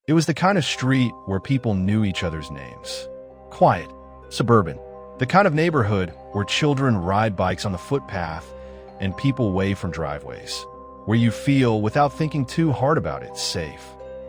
It was the kind of street where people knew each other's names. Quiet, suburban, the kind of neighborhood where children ride bikes on the footpath and people wave from driveways, where you feel, without thinking too hard about it, safe.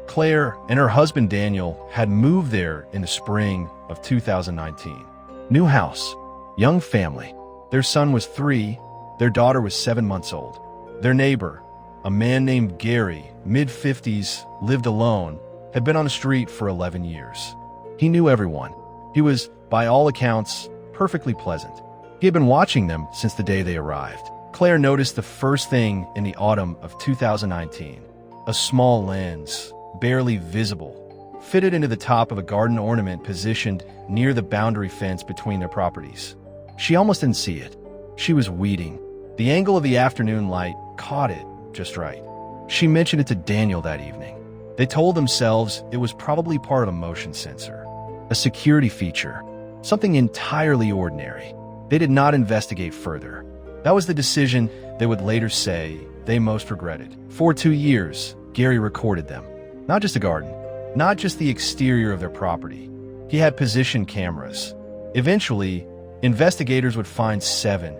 Claire and her husband Daniel had moved there in the spring of 2019. New house, young family. Their son was 3, their daughter was 7 months old. Their neighbor, a man named Gary, mid-50s, lived alone, had been on the street for 11 years. He knew everyone. He was, by all accounts, perfectly pleasant. He had been watching them since the day they arrived. Claire noticed the first thing in the autumn of 2019. A small lens, barely visible, fitted into the top of a garden ornament positioned near the boundary fence between their properties. She almost didn't see it. She was weeding. The angle of the afternoon light caught it just right. She mentioned it to Daniel that evening. They told themselves it was probably part of a motion sensor, a security feature, something entirely ordinary. They did not investigate further. That was the decision they would later say they most regretted. For 2 years, Gary recorded them. Not just a garden, not just the exterior of their property. He had position cameras. Eventually, investigators would find 7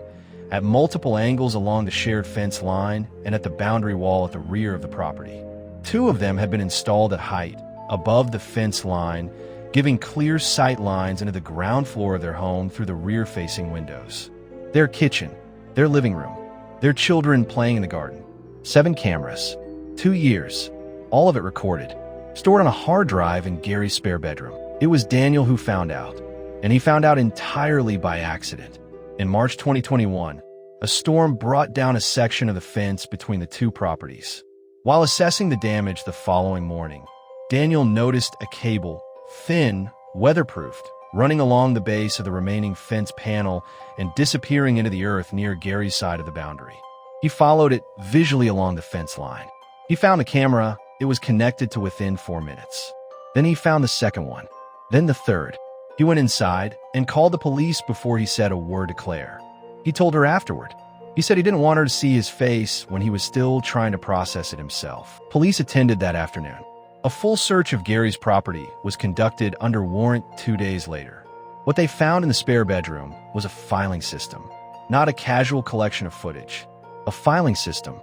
at multiple angles along the shared fence line and at the boundary wall at the rear of the property. 2 of them had been installed at height, above the fence line, giving clear sight lines into the ground floor of their home through the rear-facing windows. Their kitchen, their living room, their children playing in the garden. 7 cameras, 2 years, all of it recorded, stored on a hard drive in Gary's spare bedroom. It was Daniel who found out, and he found out entirely by accident. In March 2021, a storm brought down a section of the fence between the 2 properties. While assessing the damage the following morning, Daniel noticed a cable, thin, weatherproofed, running along the base of the remaining fence panel and disappearing into the earth near Gary's side of the boundary. He followed it visually along the fence line. He found the camera. It was connected to within 4 minutes. Then he found the second one, then the third. He went inside and called the police before he said a word to Claire. He told her afterward. He said he didn't want her to see his face when he was still trying to process it himself. Police attended that afternoon. A full search of Gary's property was conducted under warrant 2 days later. What they found in the spare bedroom was a filing system, not a casual collection of footage. A filing system,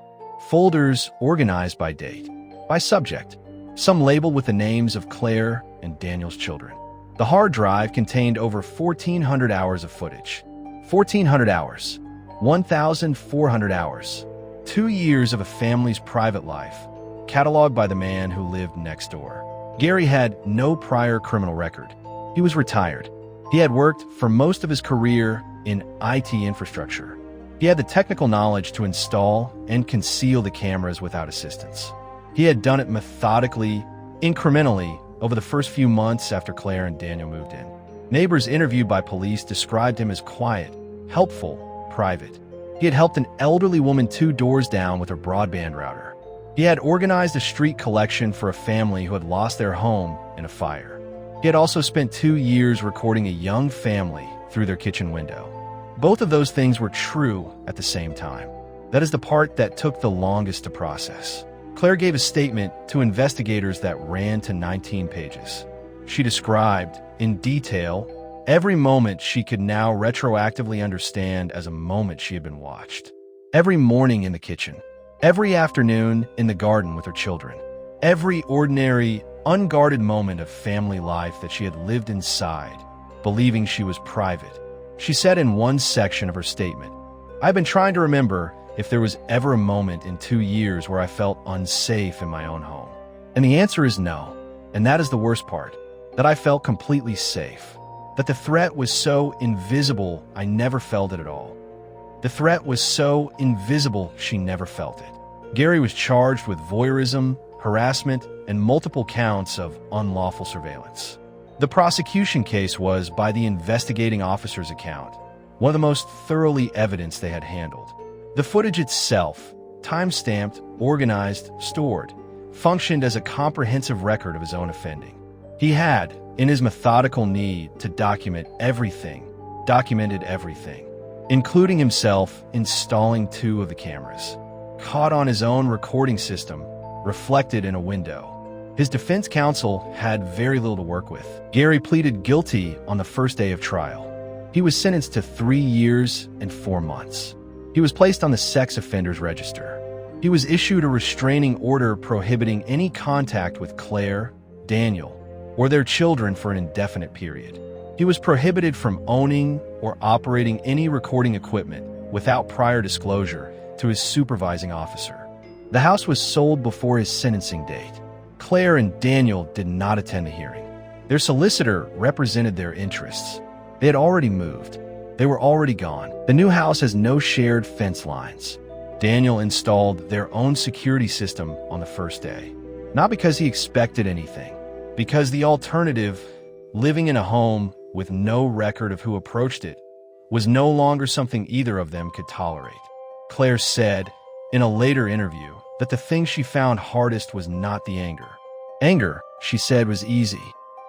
folders organized by date, by subject, some labeled with the names of Claire and Daniel's children. The hard drive contained over 1,400 hours of footage. 1,400 hours. 1,400 hours. 2 years of a family's private life, cataloged by the man who lived next door. Gary had no prior criminal record. He was retired. He had worked for most of his career in IT infrastructure. He had the technical knowledge to install and conceal the cameras without assistance. He had done it methodically, incrementally, over the first few months after Claire and Daniel moved in. Neighbors interviewed by police described him as quiet, helpful, private. He had helped an elderly woman 2 doors down with her broadband router. He had organized a street collection for a family who had lost their home in a fire. He had also spent 2 years recording a young family through their kitchen window. Both of those things were true at the same time. That is the part that took the longest to process. Claire gave a statement to investigators that ran to 19 pages. She described, in detail, every moment she could now retroactively understand as a moment she had been watched. Every morning in the kitchen, every afternoon in the garden with her children, every ordinary, unguarded moment of family life that she had lived inside, believing she was private. She said in one section of her statement, "I've been trying to remember if there was ever a moment in 2 years where I felt unsafe in my own home. And the answer is no. And that is the worst part, that I felt completely safe. That the threat was so invisible, I never felt it at all. The threat was so invisible, she never felt it." Gary was charged with voyeurism, harassment, and multiple counts of unlawful surveillance. The prosecution case was, by the investigating officer's account, one of the most thoroughly evidenced they had handled. The footage itself, time-stamped, organized, stored, functioned as a comprehensive record of his own offending. He had, in his methodical need to documented everything, including himself installing 2 of the cameras, caught on his own recording system, reflected in a window. His defense counsel had very little to work with. Gary pleaded guilty on the first day of trial. He was sentenced to 3 years and 4 months. He was placed on the sex offenders register. He was issued a restraining order prohibiting any contact with Claire, Daniel, or their children for an indefinite period. He was prohibited from owning or operating any recording equipment without prior disclosure to his supervising officer. The house was sold before his sentencing date. Claire and Daniel did not attend the hearing. Their solicitor represented their interests. They had already moved. They were already gone. The new house has no shared fence lines. Daniel installed their own security system on the first day. Not because he expected anything, because the alternative, living in a home with no record of who approached it, was no longer something either of them could tolerate. Claire said, in a later interview, that the thing she found hardest was not the anger. Anger, she said, was easy.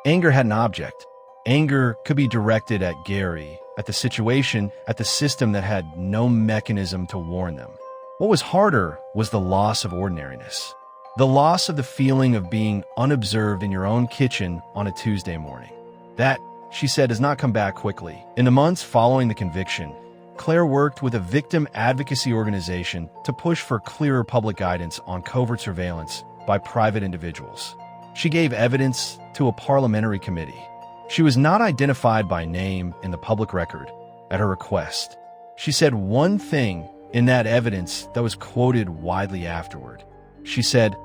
Anger had an object. Anger could be directed at Gary, at the situation, at the system that had no mechanism to warn them. What was harder was the loss of ordinariness. The loss of the feeling of being unobserved in your own kitchen on a Tuesday morning. That, she said, does not come back quickly. In the months following the conviction, Claire worked with a victim advocacy organization to push for clearer public guidance on covert surveillance by private individuals. She gave evidence to a parliamentary committee. She was not identified by name in the public record at her request. She said one thing in that evidence that was quoted widely afterward. She said,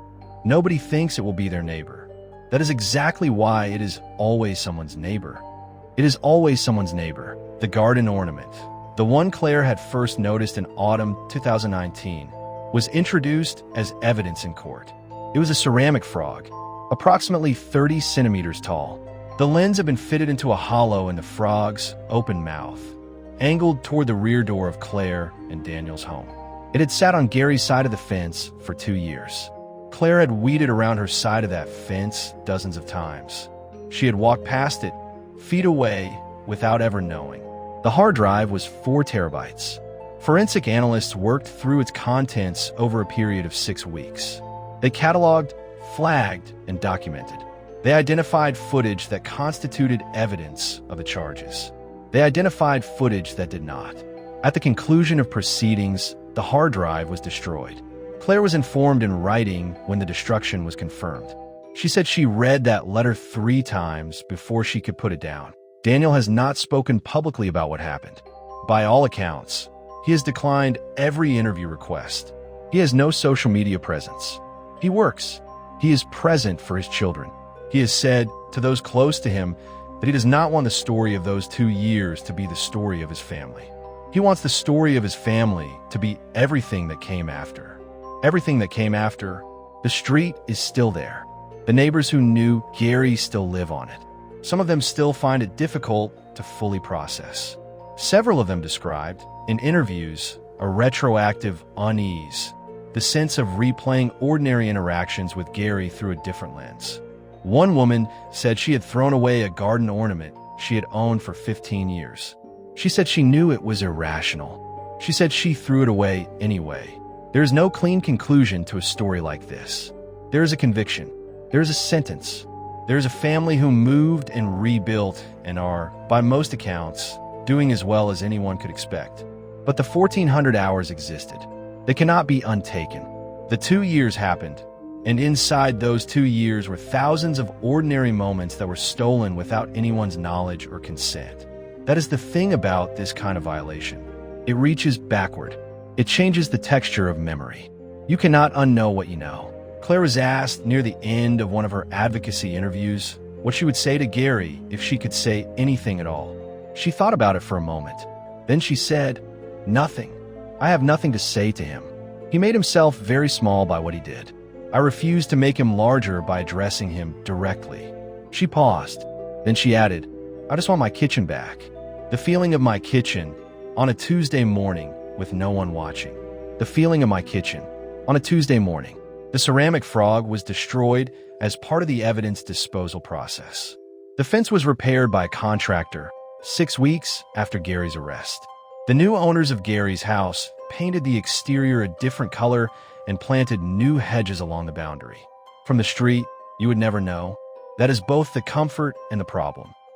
"Nobody thinks it will be their neighbor. That is exactly why it is always someone's neighbor. It is always someone's neighbor." The garden ornament, the one Claire had first noticed in autumn 2019, was introduced as evidence in court. It was a ceramic frog, approximately 30 centimeters tall. The lens had been fitted into a hollow in the frog's open mouth, angled toward the rear door of Claire and Daniel's home. It had sat on Gary's side of the fence for 2 years. Claire had weeded around her side of that fence dozens of times. She had walked past it, feet away, without ever knowing. The hard drive was 4 terabytes. Forensic analysts worked through its contents over a period of 6 weeks. They cataloged, flagged, and documented. They identified footage that constituted evidence of the charges. They identified footage that did not. At the conclusion of proceedings, the hard drive was destroyed. Claire was informed in writing when the destruction was confirmed. She said she read that letter 3 times before she could put it down. Daniel has not spoken publicly about what happened. By all accounts, he has declined every interview request. He has no social media presence. He works. He is present for his children. He has said to those close to him that he does not want the story of those 2 years to be the story of his family. He wants the story of his family to be everything that came after. Everything that came after. The street is still there. The neighbors who knew Gary still live on it. Some of them still find it difficult to fully process. Several of them described, in interviews, a retroactive unease, the sense of replaying ordinary interactions with Gary through a different lens. One woman said she had thrown away a garden ornament she had owned for 15 years. She said she knew it was irrational. She said she threw it away anyway. There is no clean conclusion to a story like this. There is a conviction. There is a sentence. There is a family who moved and rebuilt and are, by most accounts, doing as well as anyone could expect. But the 1,400 hours existed. They cannot be untaken. The 2 years happened, and inside those 2 years were thousands of ordinary moments that were stolen without anyone's knowledge or consent. That is the thing about this kind of violation. It reaches backward. It changes the texture of memory. You cannot unknow what you know. Claire was asked near the end of one of her advocacy interviews what she would say to Gary if she could say anything at all. She thought about it for a moment. Then she said, "Nothing. I have nothing to say to him. He made himself very small by what he did. I refused to make him larger by addressing him directly." She paused. Then she added, "I just want my kitchen back. The feeling of my kitchen on a Tuesday morning with no one watching. The feeling of my kitchen on a Tuesday morning." The ceramic frog was destroyed as part of the evidence disposal process. The fence was repaired by a contractor 6 weeks after Gary's arrest. The new owners of Gary's house painted the exterior a different color and planted new hedges along the boundary. From the street, You would never know. That is both the comfort and the problem.